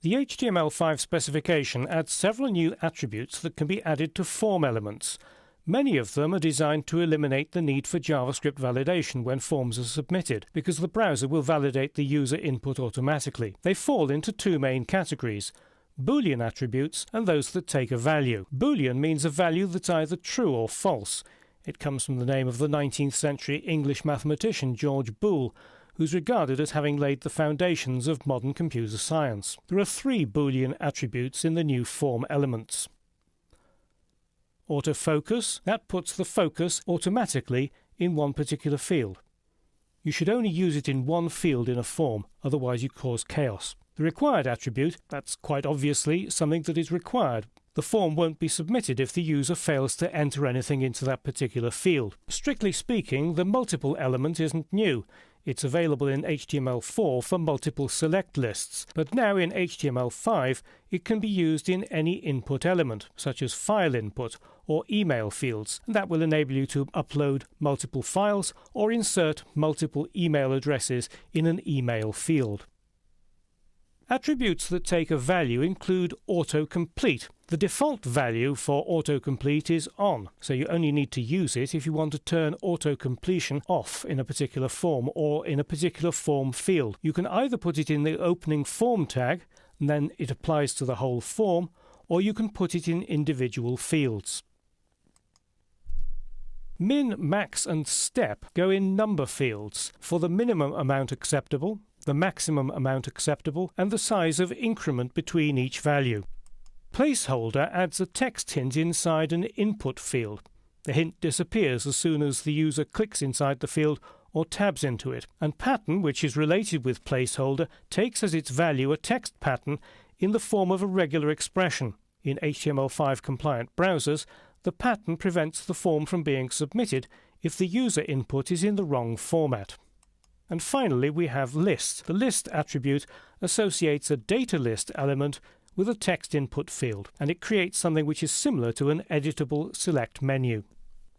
The HTML5 specification adds several new attributes that can be added to form elements. Many of them are designed to eliminate the need for JavaScript validation when forms are submitted, because the browser will validate the user input automatically. They fall into two main categories: Boolean attributes and those that take a value. Boolean means a value that's either true or false. It comes from the name of the 19th century English mathematician George Boole, who's regarded as having laid the foundations of modern computer science. There are three Boolean attributes in the new form elements. Autofocus, that puts the focus automatically in one particular field. You should only use it in one field in a form, otherwise you cause chaos. The required attribute, that's quite obviously something that is required. The form won't be submitted if the user fails to enter anything into that particular field. Strictly speaking, the multiple element isn't new. It's available in HTML4 for multiple select lists, but now in HTML5 it can be used in any input element, such as file input or email fields, and that will enable you to upload multiple files or insert multiple email addresses in an email field. Attributes that take a value include autocomplete. The default value for autocomplete is on, so you only need to use it if you want to turn autocompletion off in a particular form or in a particular form field. You can either put it in the opening form tag, and then it applies to the whole form, or you can put it in individual fields. Min, max and step go in number fields for the minimum amount acceptable, the maximum amount acceptable, and the size of increment between each value. Placeholder adds a text hint inside an input field. The hint disappears as soon as the user clicks inside the field or tabs into it. And pattern, which is related with placeholder, takes as its value a text pattern in the form of a regular expression. In HTML5 compliant browsers, the pattern prevents the form from being submitted if the user input is in the wrong format. And finally, we have list. The list attribute associates a data list element with a text input field, and it creates something which is similar to an editable select menu.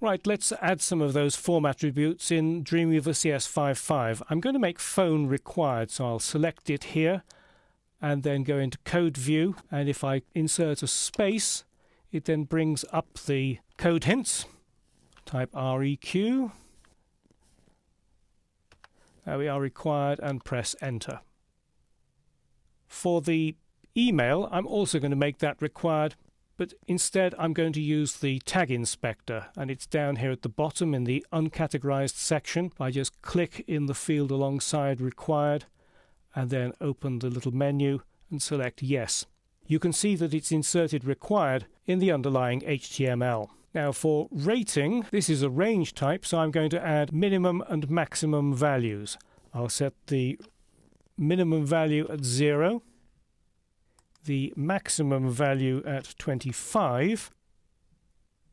Right, let's add some of those form attributes in Dreamweaver CS5.5. I'm going to make phone required, so I'll select it here and then go into code view, and if I insert a space, it then brings up the code hints. Type REQ. There we are, required, and press enter. For the email, I'm also going to make that required, but instead I'm going to use the tag inspector, and it's down here at the bottom in the uncategorized section. I just click in the field alongside required and then open the little menu and select yes. You can see that it's inserted required in the underlying HTML. Now for rating, this is a range type, so I'm going to add minimum and maximum values. I'll set the minimum value at 0, the maximum value at 25,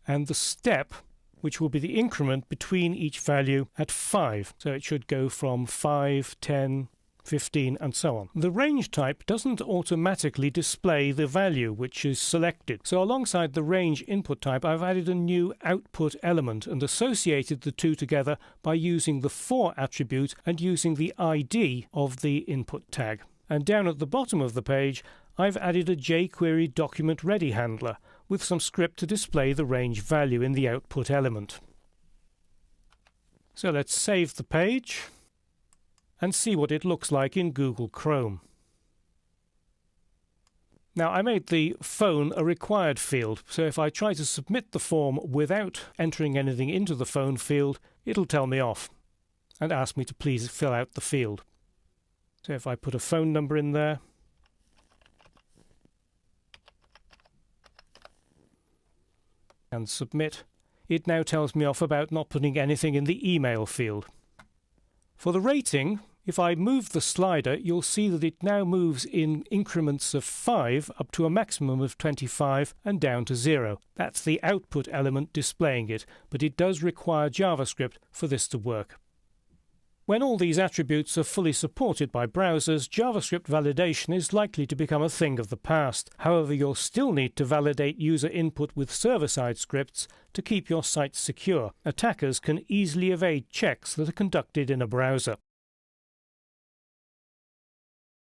and the step, which will be the increment between each value, at 5. So it should go from 5, 10, 15, and so on. The range type doesn't automatically display the value which is selected. So alongside the range input type, I've added a new output element and associated the two together by using the for attribute and using the ID of the input tag. And down at the bottom of the page, I've added a jQuery document ready handler with some script to display the range value in the output element. So let's save the page and see what it looks like in Google Chrome. Now I made the phone a required field, so if I try to submit the form without entering anything into the phone field, it'll tell me off and ask me to please fill out the field. So if I put a phone number in there, and submit, it now tells me off about not putting anything in the email field. For the rating, if I move the slider, you'll see that it now moves in increments of 5 up to a maximum of 25 and down to 0. That's the output element displaying it, but it does require JavaScript for this to work. When all these attributes are fully supported by browsers, JavaScript validation is likely to become a thing of the past. However, you'll still need to validate user input with server-side scripts to keep your site secure. Attackers can easily evade checks that are conducted in a browser.